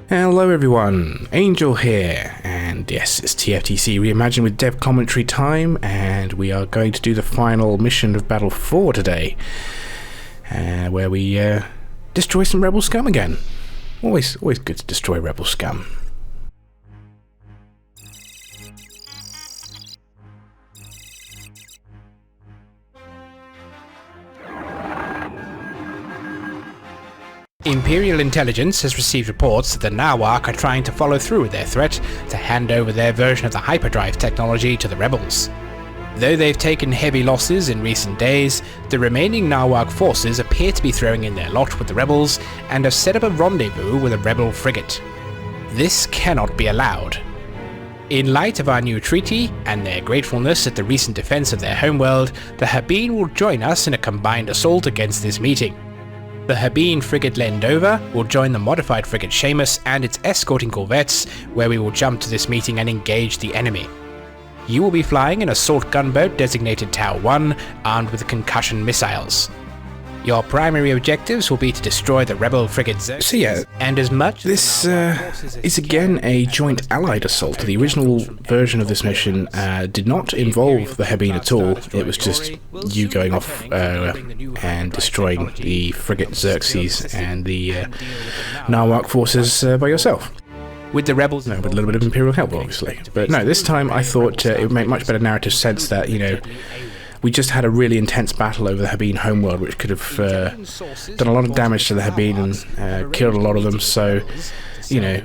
Hello everyone, Angel here, and yes, it's TFTC Reimagined with dev commentary time, and we are going to do the final mission of Battle 4 today, where we destroy some rebel scum again. Always good to destroy rebel scum. Imperial intelligence has received reports that the Nharwaak are trying to follow through with their threat to hand over their version of the hyperdrive technology to the rebels. Though they've taken heavy losses in recent days, the remaining Nharwaak forces appear to be throwing in their lot with the rebels and have set up a rendezvous with a rebel frigate. This cannot be allowed. In light of our new treaty and their gratefulness at the recent defense of their homeworld, the Habeen will join us in a combined assault against this meeting. The Habeen frigate Lendover will join the modified frigate Seamus and its escorting corvettes, where we will jump to this meeting and engage the enemy. You will be flying an assault gunboat designated Tau 1, armed with concussion missiles. Your primary objectives will be to destroy the rebel frigate Xerxes, so yeah, and as much this is again a joint allied assault. The original version of this mission did not involve the Habeen at all. It was just you going off and destroying the frigate Xerxes and the Nharwaak forces by yourself. With the rebels, no, with a little bit of Imperial help, obviously. But no, this time I thought it would make much better narrative sense that, you know, we just had a really intense battle over the Habeen homeworld, which could have done a lot of damage to the Habeen and killed a lot of them. So, you know,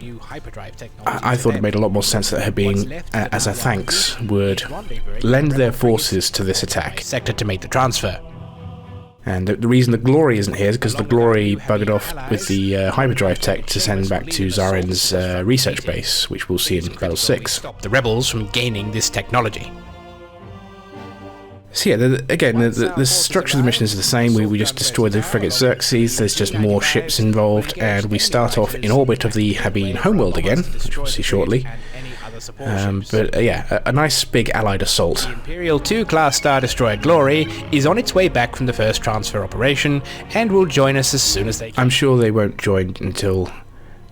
I thought it made a lot more sense that Habeen, as a thanks, would lend their forces to this attack sector to make the transfer. And the reason the Glory isn't here is because the Glory buggered off with the hyperdrive tech to send back to Zaren's research base, which we'll see in Battle 6. Stop the rebels from gaining this technology. So yeah, the structure of the mission is the same. We just destroy the frigate Xerxes, there's just more ships involved, and we start off in orbit of the Habeen homeworld again, which we'll see shortly. But yeah, a nice big allied assault. The Imperial 2-class Star Destroyer Glory is on its way back from the first transfer operation, and will join us as soon as they can. I'm sure they won't join until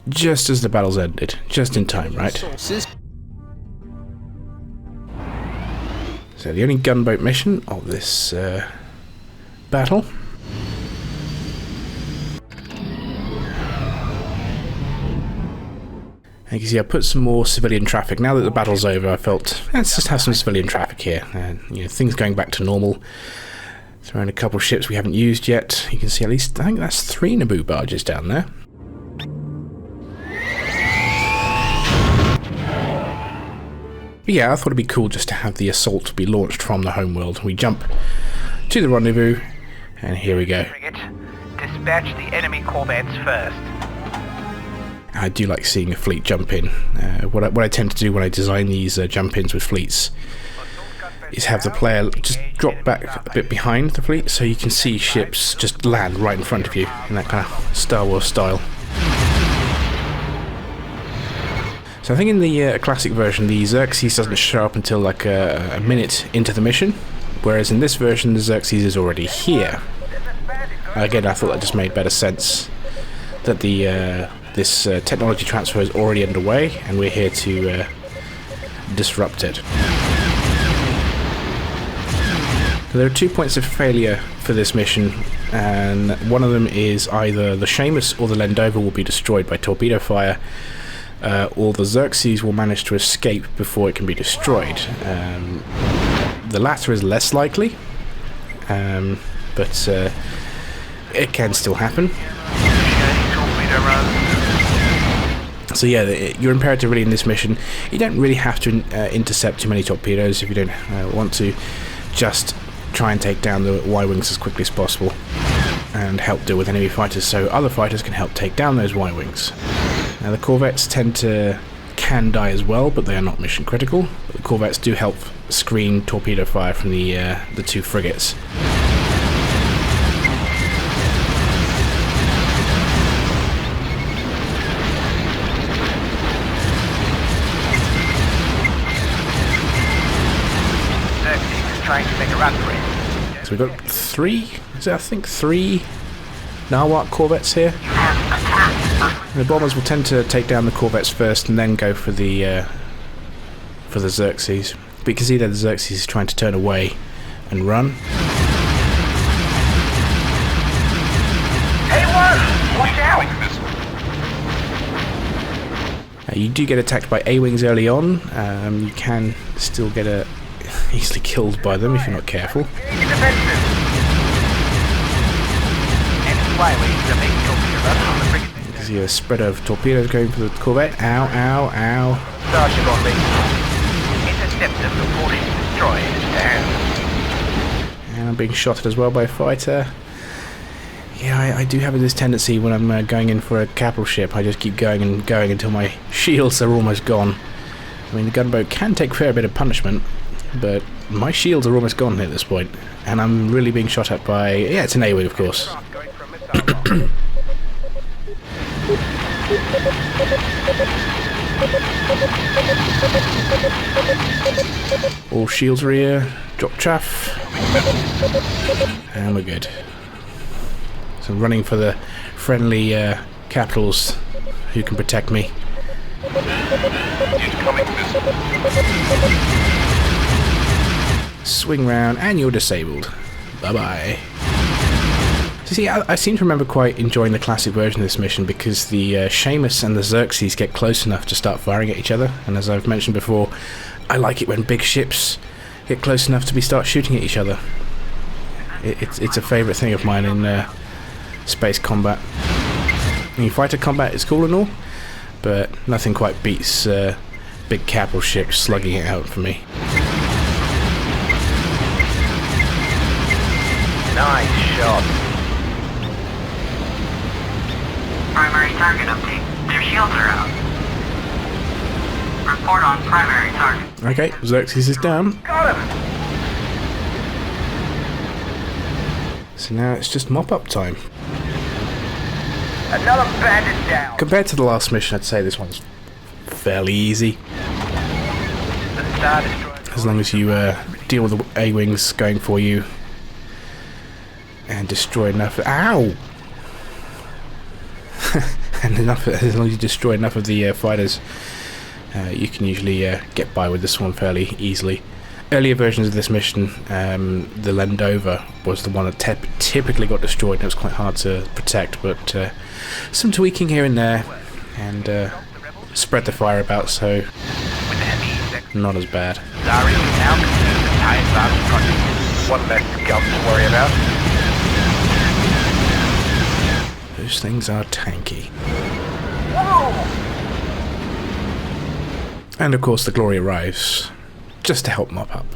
just as the battle's ended. Just in time, right? So the only gunboat mission of this battle. And you can see I put some more civilian traffic. Now that the battle's over, I felt, let's just have some civilian traffic here. And you know, things going back to normal. Throwing a couple of ships we haven't used yet. You can see at least, I think that's 3 Naboo barges down there. But yeah, I thought it'd be cool just to have the assault be launched from the homeworld. We jump to the rendezvous, and here we go. Frigate, dispatch the enemy corvettes first. I do like seeing a fleet jump in. What I tend to do when I design these jump-ins with fleets is have the player just drop back a bit behind the fleet so you can see ships just land right in front of you in that kind of Star Wars style. So I think in the classic version, the Xerxes doesn't show up until like a minute into the mission, whereas in this version, the Xerxes is already here. Again, I thought that just made better sense that this technology transfer is already underway, and we're here to disrupt it. So there are 2 points of failure for this mission, and one of them is either the Seamus or the Lendover will be destroyed by torpedo fire, or the Xerxes will manage to escape before it can be destroyed. The latter is less likely, but it can still happen. So yeah, your imperative really in this mission, you don't really have to intercept too many torpedoes if you don't want to. Just try and take down the Y-Wings as quickly as possible and help deal with enemy fighters so other fighters can help take down those Y-Wings. Now the corvettes can die as well, but they are not mission critical. But the corvettes do help screen torpedo fire from the 2 frigates. Trying to make a run for it. So we've got 3 Nharwaak corvettes here. The bombers will tend to take down the corvettes first and then go for the Xerxes. But you can see that the Xerxes is trying to turn away and run. Watch out! You do get attacked by A-wings early on. You can still get easily killed by them if you're not careful. You can see a spread of torpedoes going for the corvette. Ow, ow, ow. Starship on me. Interceptor reported destroyed. And I'm being shot at as well by a fighter. Yeah, I do have this tendency when I'm going in for a capital ship, I just keep going and going until my shields are almost gone. I mean, the gunboat can take a fair bit of punishment, but my shields are almost gone at this point, and I'm really being shot at by... yeah, it's an A-wing, of course. All shields rear, drop chaff, and we're good. So I'm running for the friendly capitals who can protect me. Swing round and you're disabled. Bye-bye. So see, I seem to remember quite enjoying the classic version of this mission because the Seamus and the Xerxes get close enough to start firing at each other. And as I've mentioned before, I like it when big ships get close enough to start shooting at each other. It's a favourite thing of mine in... space combat. I mean, fighter combat is cool and all, but nothing quite beats big capital ships slugging it out for me. Nice shot. Primary target update. Their shields are out. Report on primary target. Okay, Xerxes is down. Got him. So now it's just mop-up time. Another bandit down. Compared to the last mission, I'd say this one's fairly easy. The Star Destroyer. As long as you deal with the A-wings going for you and destroy enough... Ow! And as long as you destroy enough of the fighters, you can usually get by with this one fairly easily. Earlier versions of this mission, the Landover was the one that typically got destroyed, and it was quite hard to protect, but some tweaking here and there, and spread the fire about, so not as bad. One less gun to worry about. Those things are tanky. Whoa! And of course the glory arrives, just to help mop up.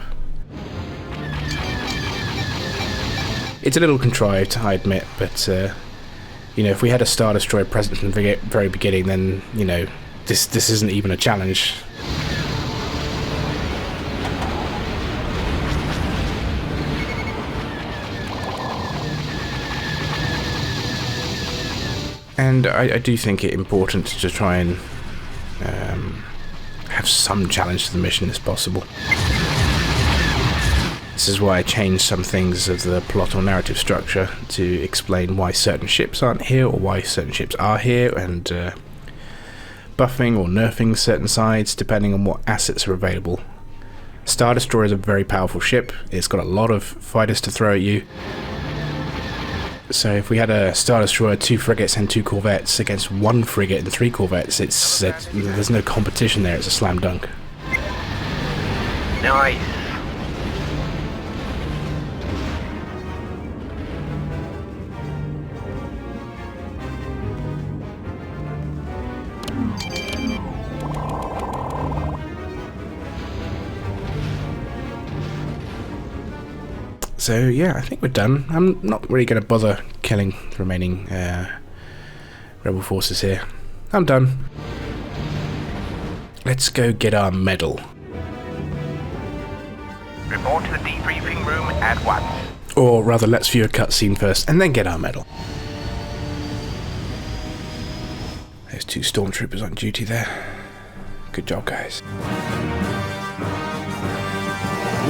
It's a little contrived, I admit, but you know, if we had a Star Destroyer present from the very beginning, then, you know, this isn't even a challenge. And I do think it important to try and have some challenge to the mission as possible. This is why I changed some things of the plot or narrative structure to explain why certain ships aren't here or why certain ships are here, and buffing or nerfing certain sides depending on what assets are available. Star Destroyer is a very powerful ship. It's got a lot of fighters to throw at you. So if we had a Star Destroyer, 2 frigates and 2 corvettes against 1 frigate and 3 corvettes, there's no competition there, it's a slam dunk. Nice. So yeah, I think we're done. I'm not really going to bother killing the remaining rebel forces here. I'm done. Let's go get our medal. Report to the debriefing room at once. Or rather, let's view a cutscene first and then get our medal. There's 2 stormtroopers on duty there. Good job, guys.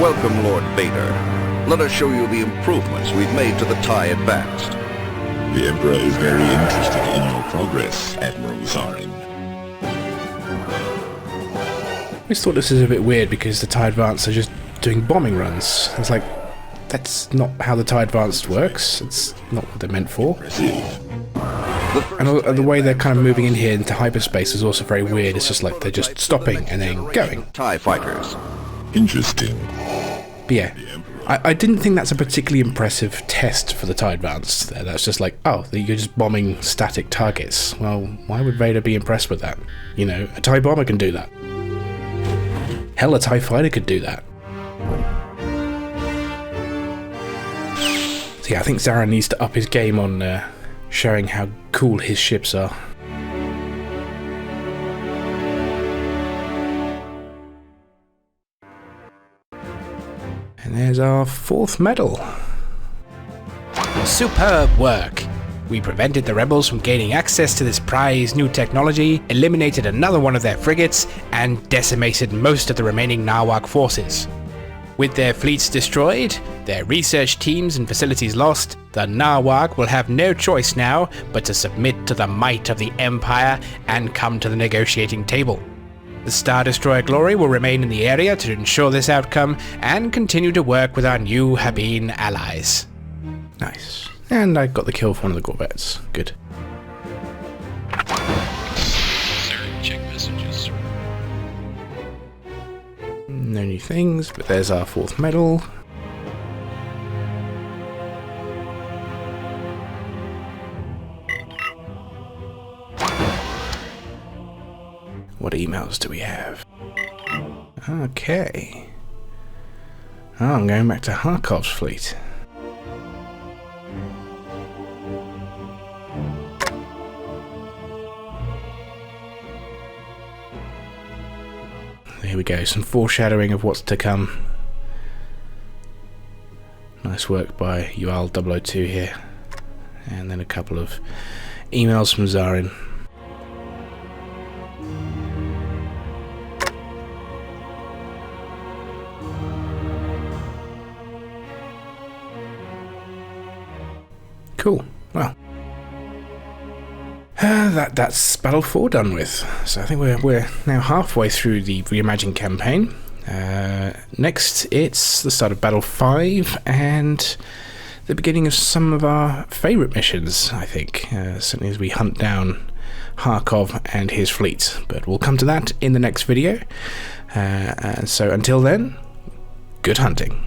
Welcome, Lord Vader. Let us show you the improvements we've made to the TIE Advanced. The Emperor is very interested in your progress, Admiral Zarin. I always thought this is a bit weird because the TIE Advance are just doing bombing runs. It's like, that's not how the TIE Advanced works. It's not what they're meant for. And the way they're kind of moving in here into hyperspace is also very weird. It's just like they're just stopping and then going. TIE fighters. Interesting. But yeah, I didn't think that's a particularly impressive test for the TIE Advance. That's just like, oh, you're just bombing static targets. Well, why would Vader be impressed with that? You know, a TIE bomber can do that. Hell, a TIE fighter could do that. So yeah, I think Zarin needs to up his game on showing how cool his ships are. And there's our 4th medal. Superb work! We prevented the rebels from gaining access to this prized new technology, eliminated another one of their frigates, and decimated most of the remaining Nharwaak forces. With their fleets destroyed, their research teams and facilities lost, the Nharwaak will have no choice now but to submit to the might of the Empire and come to the negotiating table. The Star Destroyer Glory will remain in the area to ensure this outcome and continue to work with our new Habeen allies. Nice. And I got the kill for one of the Corvettes. Good. Check messages. No new things, but there's our 4th medal. What emails do we have? Okay. Oh, I'm going back to Harkov's fleet. Here we go, some foreshadowing of what's to come. Nice work by UL002 here. And then a couple of emails from Zarin. Cool. Well, that's Battle 4 done with. So I think we're now halfway through the Reimagined campaign. Next, it's the start of Battle 5 and the beginning of some of our favourite missions, I think. Certainly as we hunt down Harkov and his fleet. But we'll come to that in the next video. So until then, good hunting.